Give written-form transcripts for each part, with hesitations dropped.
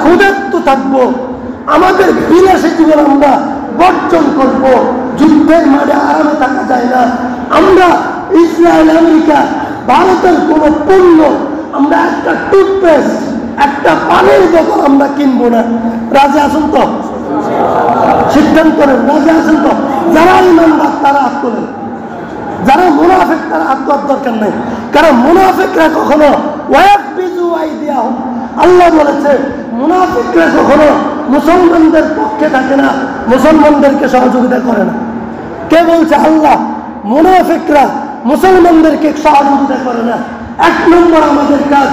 ক্ষুধার্ত থাকবো, আমাদের বিলাসী জীবন আমরা বর্জন করব। যুদ্ধের মাঠে আরামে থাকা যায় না। আমরা ইসরায়েল, আমেরিকা, ভারতের কোনো পণ্য, আমরা একটা টুথপেস্ট, একটা পানির বোতল আমরা কিনবো না। রাজি আছেন তো? সিদ্ধান্ত করেন, রাজি আছেন তো? যারা ইমানদার তারা হাত তোলেন, যারা মুনাফিক তারা হাত তোলার দরকার নেই। কারণ মুনাফিকরা কখনো আল্লাহ বলেছে মুনাফিকরা কখনো মুসলমানদের পক্ষে থাকে না, মুসলমানদেরকে সহযোগিতা করে না। কে বলছে? আল্লাহ। মুনাফিকরা মুসলমানদেরকে সহযোগিতা করে না। এক নম্বর আমাদের কাজ,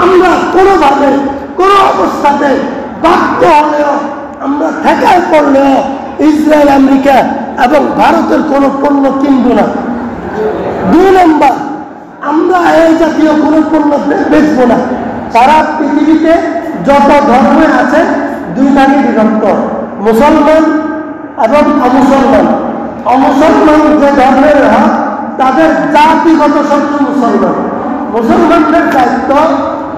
আমরা কোনোভাবে কোনো অবস্থাতে বাধ্য হলেও, আমরা ঠেকায় পড়লেও ইসরায়েল, আমেরিকা এবং ভারতের কোনো পণ্য কিনব না। দুই নম্বর, আমরা এই জাতীয় কোনো পণ্য বেচব না। সারা পৃথিবীতে যত ধর্ম আছে দুই ভাগে বিভক্ত, মুসলমান এবং অমুসলমান। অমুসলমান যে ধর্মের হয় তাদের জাতিগত শত্রু মুসলমান। মুসলমানদের দায়িত্ব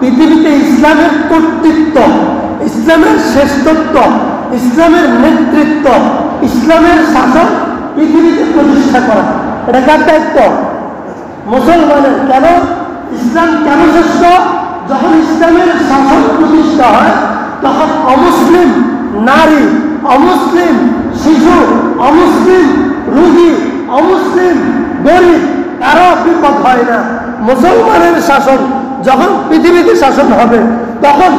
পৃথিবীতে ইসলামের কর্তৃত্ব, ইসলামের শ্রেষ্ঠত্ব, ইসলামের নেতৃত্ব, ইসলামের শাসন পৃথিবীতে প্রতিষ্ঠা করা। এটা কার দায়িত্ব? মুসলমানের। কেন? ইসলাম কেন শ্রেষ্ঠ? যখন ইসলামের শাসন প্রতিষ্ঠা হয় তখন অমুসলিম নারী, অমুসলিম শিশু, অমুসলিম রোগী, অমুসলিম গরিব কারো বিপদ হয় না। মুসলমানের শাসন যখন পৃথিবীতে শাসন হবে তখন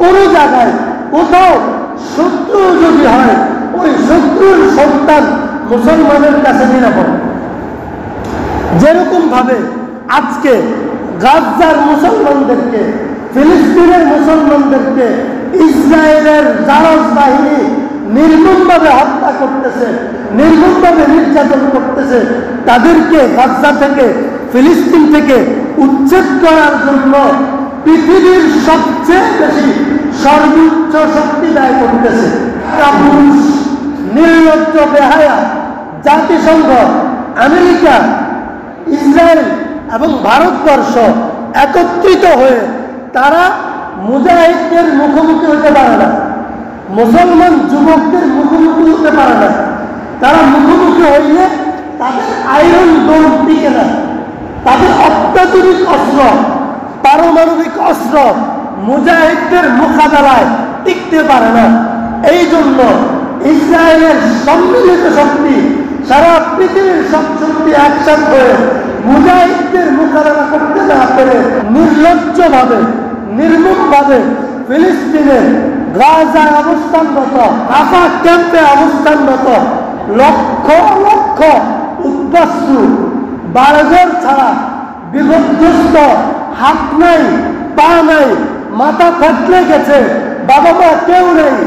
কোনো জায়গায় কোথাও শত্রু যদি হয়, ওই শত্রুর সন্তান মুসলমানের কাছে নিরাপদ। যেরকম ভাবে আজকে গাজার মুসলমানদেরকে, ফিলিস্তিনের মুসলমানদেরকে ইসরায়েলের জারজ বাহিনী নির্মমভাবে হত্যা করতেছে, নির্মমভাবে নির্যাতন করতেছে, তাদেরকে গাজা থেকে, ফিলিস্তিন থেকে উচ্ছেদ করার জন্য পৃথিবীর সবচেয়ে বেশি সর্বোচ্চ শক্তি ব্যয় করতেছে পুরুষ, নির্লজ্জ বেহায়া জাতিসংঘ, আমেরিকা, ইসরায়েল এবং ভারতবর্ষ একত্রিত হয়ে তারা মুজাহিদদের মুখোমুখি হতে পারে না, মুসলমান যুবকদের মুখোমুখি হতে পারে না। তারা মুখোমুখি হইলে তাদের আয়রন ডোম টিকে না, তাদের অত্যাধুনিক অস্ত্র, পারমাণবিক অস্ত্র মুজাহিদদের মোকাবেলায় টিকতে পারে না। এই জন্য ইসরায়েলের সম্মিলিত শক্তি, সারা পৃথিবীর সব শক্তি একসাথে হয়ে মুজাহিদদের মোকাবেলা করতে না পেরে নির্লজ্জভাবে, নির্মমভাবে ফিলিস্তিনের গাজায় অবস্থানরত, রাফা ক্যাম্পে অবস্থানরত লক্ষ লক্ষ উদ্বাস্তু, বারঘর ছাড়া, বিপর্যস্ত, হাত নাই, পা নাই, মাথা থাকলে গেছে, বাবা মা কেউ নেই,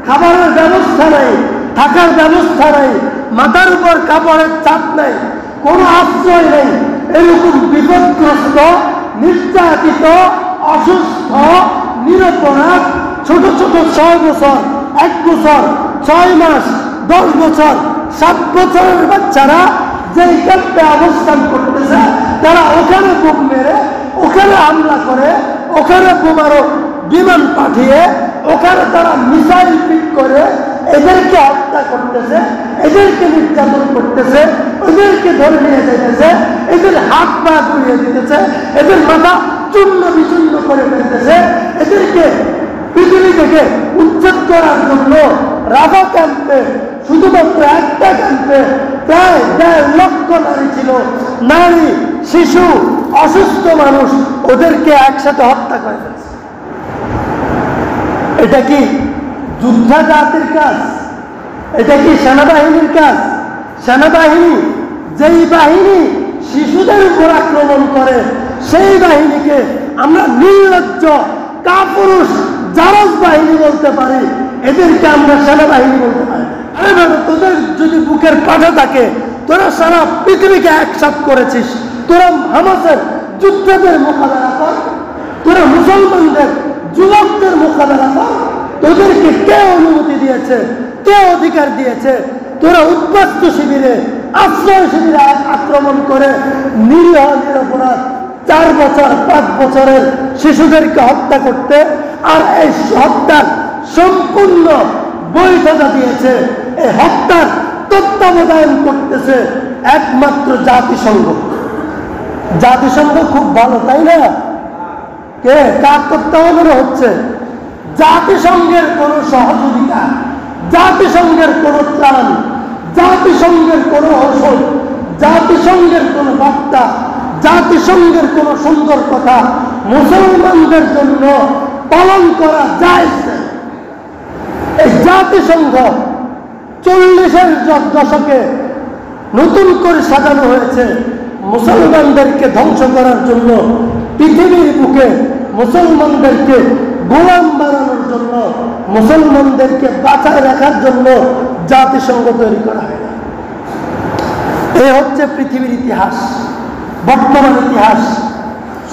খাবারের ব্যবস্থা নেই, থাকার ব্যবস্থা নেই, মাথার উপর কাপড়ের চাপ নেই, কোনো আশ্রয় নেই, এরকম বিপদগ্রস্ত, নির্যাতিত, অসুস্থ, নিরপরাধ ছোট ছোট 6 বছর, 1 বছর, 6 মাস, 10 বছর, 7 বছরের বাচ্চারা যেই ক্যাম্পে অবস্থান করতেছে, তারা ওখানে বোম মেরে, ওখানে হামলা করে, ওখানে বোমারো বিমান পাঠিয়ে, ওখানে তারা মিসাইল পিক করে এদেরকে হত্যা করতেছে, এদেরকে নির্যাতন করতেছে, এদেরকে ধরে নিয়ে যেতেছে, এদের হাত পা গুড়িয়ে দিতেছে, এদের মাথা চূর্ণ বিচূর্ণ করে ফেলতেছে। এদেরকে পৃথিবী থেকে উচ্ছেদ করার জন্য রাফা ক্যাম্পে, শুধুমাত্র একটা ক্যাম্পে প্রায় 1.5 লক্ষ নারী ছিল, নারী, শিশু, অসুস্থ মানুষ, ওদেরকে একসাথে হত্যা করে ফেলছে। এটা কি যুদ্ধা জাতির কাজ? এটা কি সেনাবাহিনীর কাজ? সেনাবাহিনী, যেই বাহিনী শিশুদের উপর আক্রমণ করে, সেই বাহিনীকে আমরা নির্লজ্জ, কাপুরুষ, জারজ বাহিনী বলতে পারি, এদেরকে আমরা সেনাবাহিনী বলতে পারি। আরে বাবা, তোদের যদি বুকের পাঠা থাকে, তোরা সারা পৃথিবীকে একসাথ করেছিস, তোরা হামাসের যুদ্ধদের মোকাবেলা কর, তোরা মুসলমানদের যুবকদের মোকাবেলা কর। তোদেরকে কে অনুমতি দিয়েছে, কে অধিকার দিয়েছে তোরা উদ্বাস্তু শিবিরে, আশ্রয় শিবিরে আক্রমণ করে নিরীহ নিরপরাধ 4 বছর 5 বছরের শিশুদেরকে হত্যা করতে? আর এই হত্যার সম্পূর্ণ বৈধতা দিয়েছে। এই হত্যার তত্ত্বাবধান করতেছে একমাত্র জাতিসংঘ। জাতিসংঘ খুব ভালো, তাই না? কে কার তত্ত্বাবধানে হচ্ছে? জাতিসংঘের কোন সহযোগিতা, জাতিসংঘের কোন ত্রাণ, জাতিসংঘের কোন ঔষধ, জাতিসংঘের কোন বার্তা, জাতিসংঘের কোন সুন্দর কথা মুসলমানদের জন্য পালন করা যায়। এই জাতিসংঘ 40-এর দশকে নতুন করে সাজানো হয়েছে মুসলমানদেরকে ধ্বংস করার জন্য, পৃথিবীর বুকে মুসলমানদেরকে গোলাম বানানোর জন্য, মুসলমানদেরকে বাঁচায় রাখার জন্য জাতিসংঘ তৈরি করা হয়। এই হচ্ছে পৃথিবীর ইতিহাস, বর্তমান ইতিহাস।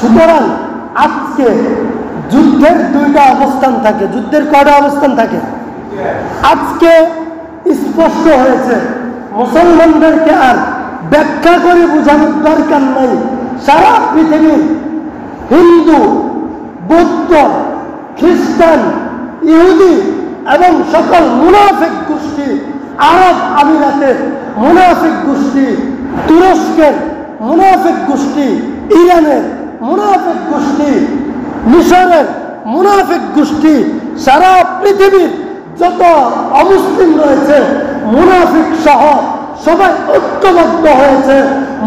সুতরাং আজকে যুদ্ধের দুইটা অবস্থান থাকে। যুদ্ধের কয়টা অবস্থান থাকে? আজকে স্পষ্ট হয়েছে, মুসলমানদেরকে আর ব্যাখ্যা করে বোঝানোর দরকার নাই। সারা পৃথিবীর হিন্দু, বৌদ্ধ, খ্রিস্টান, ইহুদি এবং সকল মুনাফিক গোষ্ঠী, আরব আমিরাতের মুনাফিক গোষ্ঠী, তুরস্কের মুনাফিক গোষ্ঠী, ইরানের মুনাফিক গোষ্ঠী, মিশরের মুনাফিক গোষ্ঠী, সারা পৃথিবীর যত অমুসলিম রয়েছে মুনাফিক সহ সবাই ঐক্যবদ্ধ হয়েছে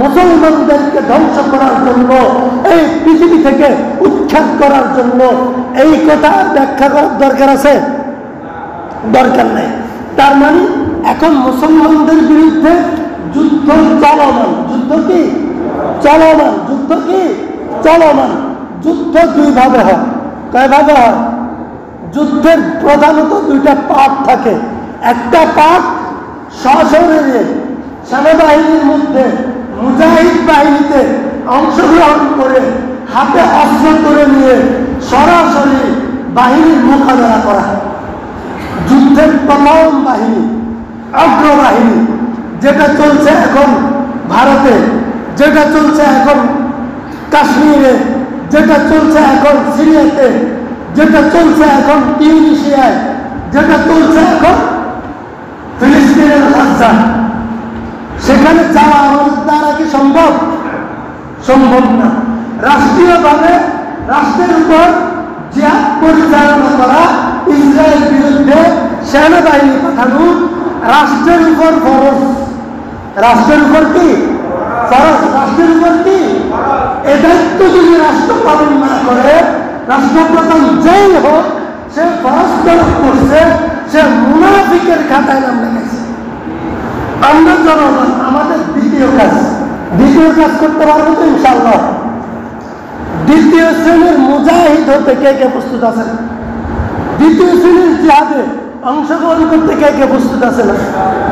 মুসলমানদেরকে ধ্বংস করার জন্য, এই পৃথিবী থেকে উৎখাত করার জন্য। এই কথা ব্যাখ্যা করার দরকার আছে? দরকার নেই। তার মানে এখন মুসলমানদের বিরুদ্ধে যুদ্ধ চলমান। যুদ্ধ কি চলমান? যুদ্ধ কি চলমান? যুদ্ধ দুই ভাবে হয়। কয় ভাবে হয়? যুদ্ধের প্রধানত দুইটা পার্ট থাকে। একটা পার্ট সশরীরে সেনাবাহিনীর মধ্যে মুজাহিদ বাহিনীতে অংশগ্রহণ করে হাতে অস্ত্র করে নিয়ে সরাসরি বাহিনীর মোকাবেলা করা। যুদ্ধের প্রথম বাহিনী, অগ্রবাহিনী, যেটা চলছে এখন ভারতে, যেটা চলছে এখন কাশ্মীরে, যেটা চলছে এখন সিরিয়াতে, যেটা চলছে এখন টিউনিশিয়ায়, যেটা চলছে এখন ফিলিস্তিনের গাজা, সেখানে যাওয়া আমাদের দ্বারা কি সম্ভব? সম্ভব না। রাষ্ট্রীয়ভাবে রাষ্ট্রের উপর জিহাদ পরিচালনা করা, ইসরায়েল বিরুদ্ধে সেনাবাহিনী পাঠানো রাষ্ট্রের উপর ফরজ। রাষ্ট্রের উপর কি ফরজ? রাষ্ট্রের উপর কি? এ দায়িত্ব যদি রাষ্ট্র পালন না করে, রাষ্ট্রপ্রধান যেই হোক, সে ফরজ তলব করছে, সে মুনাফিকের খাতায় নাম লেগেছে। আমরা জনগণ আমাদের দ্বিতীয় কাজ করতে পারবো তো ইনশাআল্লাহ? দ্বিতীয় শ্রেণীর মুজাহিদ হতে কে কে প্রস্তুত আছেন? দ্বিতীয় শ্রেণীর জিহাদে অংশগ্রহণ করতে কে কে প্রস্তুত আছেন?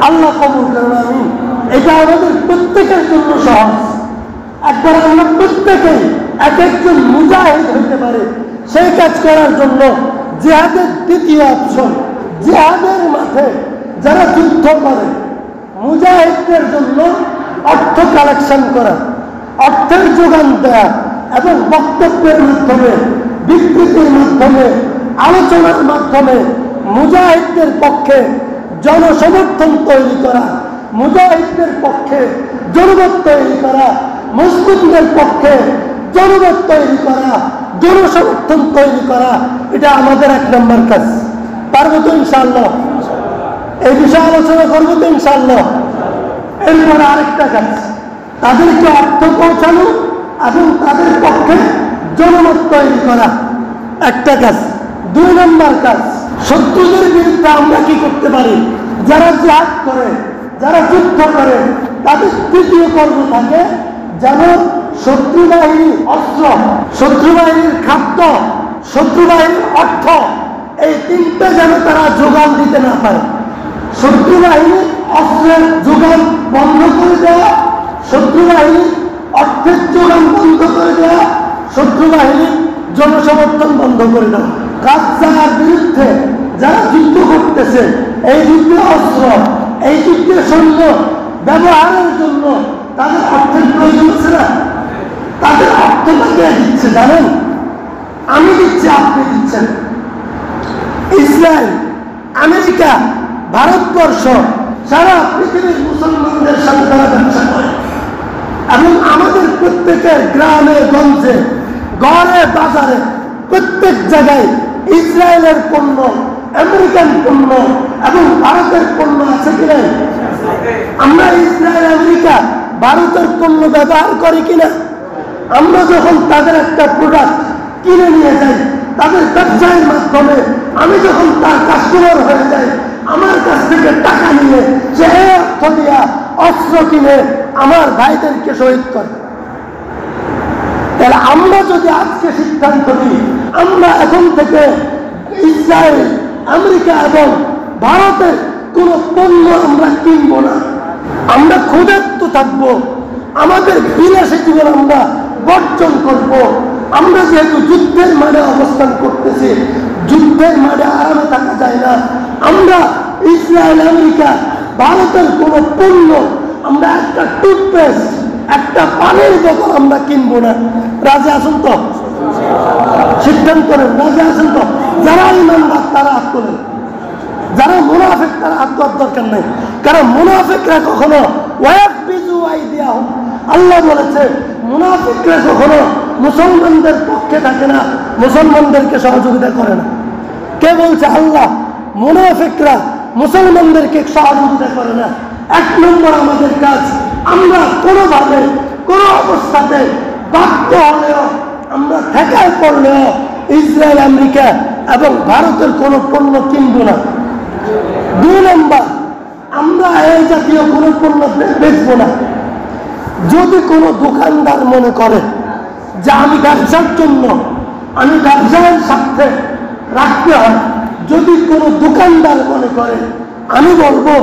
আল্লাহ কবুল করেন, আমিন। এটা আমাদের প্রত্যেকের জন্য সহজ। একবার আমরা প্রত্যেকেই এক একজন মুজাহিদ হইতে পারে, সেই কাজ করার জন্য জিহাদের দ্বিতীয় অপশন, জিহাদের মাঠে যারা যুদ্ধ করে মুজাহিদদের জন্য অর্থ কালেকশন করা, অর্থের যোগান দেয়া এবং বক্তব্যের মাধ্যমে, বিবৃতির মাধ্যমে, আলোচনার মাধ্যমে মুজাহিদদের পক্ষে জনসমর্থন তৈরি করা, মুজাহিদদের পক্ষে জনমত তৈরি করা, মুসলিমদের পক্ষে জনমত তৈরি করা, জনসমর্থন তৈরি করা, এটা আমাদের 1 নম্বর কাজ। পারবো তো ইনশাআল্লাহ? এই বিষয়ে আলোচনা করবো তো ইনশাআল্লাহ? এরপরে আরেকটা কাজ, তাদেরকে অর্থ পৌঁছানো এবং তাদের পক্ষে জনমত তৈরি করা একটা কাজ। 2 নম্বর কাজ, শত্রুদের বিরুদ্ধে আমরা কি করতে পারি? যারা জিহাদ করে, যারা যুদ্ধ করে, তাদের তৃতীয় কর্ম থাকে যেন শত্রু বাহিনীর অস্ত্র, শত্রু বাহিনীর খাদ্য, শত্রু বাহিনীর অর্থ, এই 3টা যেন তারা যোগান দিতে না পারে। শত্রু বাহিনীর অস্ত্রের যোগান বন্ধ করে দেওয়া, শত্রু বাহিনীর অর্থের যোগান বন্ধ করে দেওয়া, শত্রু বাহিনীর জনসমর্থন বন্ধ করে দেওয়া। গাজার বিরুদ্ধে যারা যুদ্ধ করতেছে, এই যুদ্ধের অস্ত্র, এই যুদ্ধের সৈন্য ব্যবহারের জন্য তাদের অর্থের প্রয়োজন আছে না? তাদের অর্থটা কে দিচ্ছে জানেন? আমি দিচ্ছি, আপনি দিচ্ছেন। ইসরায়েল, আমেরিকা, ভারতবর্ষ, সারা পৃথিবীর মুসলমানদের সাথে তারা ব্যবসা করে এবং আমাদের প্রত্যেকের গ্রামে গঞ্জে ঘরে বাজারে প্রত্যেক জায়গায় ইসরায়েলের পণ্য, আমেরিকান পণ্য এবং ভারতের পণ্য আছে কিনা? আমরা ইসরায়েল, আমেরিকা, ভারতের পণ্য ব্যবহার করি কিনা? আমরা যখন তাদের একটা প্রোডাক্ট কিনে নিয়ে যাই, তাদের ব্যবসায়ের মাধ্যমে আমি যখন তার কাস্টমার হয়ে যাই, আমার কাছ থেকে টাকা নিয়ে সে অর্থ দিয়া অস্ত্র কিনে আমার ভাইদেরকে শহীদ করে। তাহলে আমরা যদি আজকে সিদ্ধান্ত নিই আমরা এখন থেকে ইসরায়েল, আমেরিকা এবং ভারতের কোন পণ্য আমরা কিনবো না, আমরা ক্ষুধার্ত থাকবো, আমাদের বিলাসী জীবন আমরা বর্জন করব। আমরা যেহেতু যুদ্ধের মাঠে অবস্থান করতেছি, যুদ্ধের মাঠে আরামে থাকা যায় না, আমরা ইসরায়েল, আমেরিকা, ভারতের কোন পণ্য, আমরা একটা টুথপেস্ট, একটা পানির বোতল আমরা কিনবো না। রাজি আছেন তো? সিদ্ধান্ত করেন, রাজি আছেন তো? যারা ইমানদার তারা হাত তোলেন, যারা মুনাফিক তারা হাত তোলার দরকার নেই। কারণ মুনাফিকরা কখনো আল্লাহ বলেছে মুনাফিকরা কখনো মুসলমানদের পক্ষে থাকে না, মুসলমানদেরকে সহযোগিতা করে না। কে বলছে? আল্লাহ। মুনাফিকরা মুসলমানদেরকে সহযোগিতা করে না। এক নম্বর আমাদের কাজ, আমরা কোনোভাবে কোনো অবস্থাতে বাধ্য হলেও, আমরা ঠেকায় পড়লেও ইসরায়েল, আমেরিকা এবং ভারতের কোনো পণ্য কিনব না। দুই নম্বর, আমরা এই জাতীয় কোনো পণ্য বেচবো না। যদি কোনো দোকানদার মনে করে যে আমি ব্যবসার জন্য, আমি ব্যবসার স্বার্থে রাখতে হয়, যদি কোনো দোকানদার মনে করে, আমি বলবো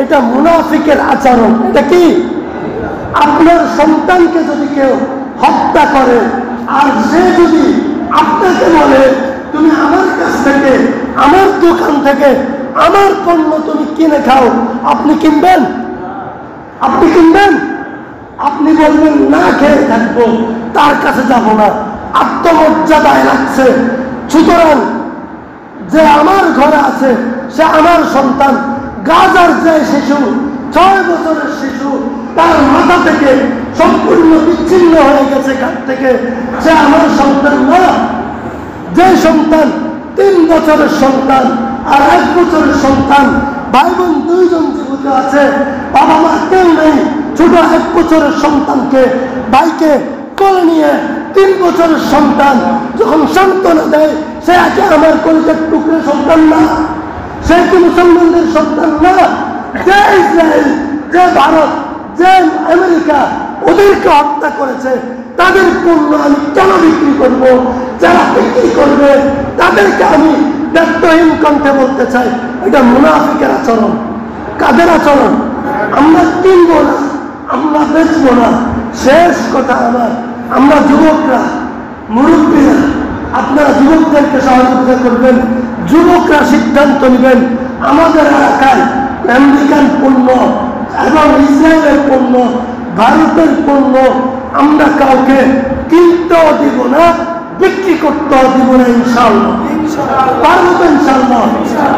এটা মুনাফিকের আচরণ। এটা কি? আপনার সন্তানকে যদি কেউ হত্যা করে আর সে যদি আপনাকে বলে তুমি আমার কাছ থেকে, আমার দোকান থেকে আমার পণ্য তুমি কিনে খাও, আপনি কিনবেন? আপনি কিনবেন? আপনি বলবেন না খেয়ে থাকবো, তার কাছে যাব না, আত্মমর্যাদায় রাখছে। সুতরাং যে আমার ঘরে আছে সে আমার সন্তান। গাজার যে শিশু, 6 বছরের শিশু, তার মাথা থেকে সম্পূর্ণ বিচ্ছিন্ন হয়ে গেছে ঘাট থেকে, সে আমার সন্তান না। যে সন্তান 3 বছরের সন্তান আর 1 বছরের সন্তান, ভাই বোন 2 জন জীবিত আছে, বাবা মা কেউ নেই, ছোট 1 বছরের সন্তানকে, ভাইকে কোলে নিয়ে 3 বছরের সন্তান যখন সান্ত্বনা দেয়, সে আগে আমার কলিজার টুকরো সন্তান না? সে কি মুসলমানদের সন্তান না? যে ইসরায়েল, যে ভারত, যে আমেরিকা ওদেরকে হত্যা করেছে, তাদের পণ্য আমি কেন বিক্রি করব? যারা বিক্রি করবে তাদেরকে আমি ব্যর্থহীন কণ্ঠে বলতে চাই, এটা মুনাফিকের আচরণ। কাদের আচরণ? আমরা কিনবো না, আমরা বেচবো না। শেষ কথা আমার, আমরা যুবকরা, মুরব্বীরা, আপনারা যুবকদেরকে সহযোগিতা করবেন, যুবকরা সিদ্ধান্ত নেবেন আমাদের এলাকায় আমেরিকান পণ্য এবং ইসরায়েলের পণ্য, ভারতের পণ্য আমরা কাউকে কিনতেও দিব না, বিক্রি করতেও দিব না। ইনশাআল্লাহ পারবো তো? ইনশাআল্লাহ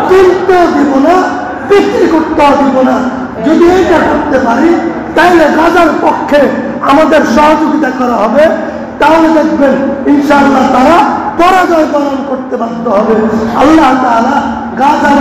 কিনতেও দিব না, বিক্রি করতেও দিব না। যদি এটা করতে পারি তাহলে গাজার পক্ষে আমাদের সহযোগিতা করা হবে, তাহলে দেখবেন ইনশাআল্লাহ তারা পরাজয় বরণ করতে বাধ্য হবে। আল্লাহ তাআলা গাজার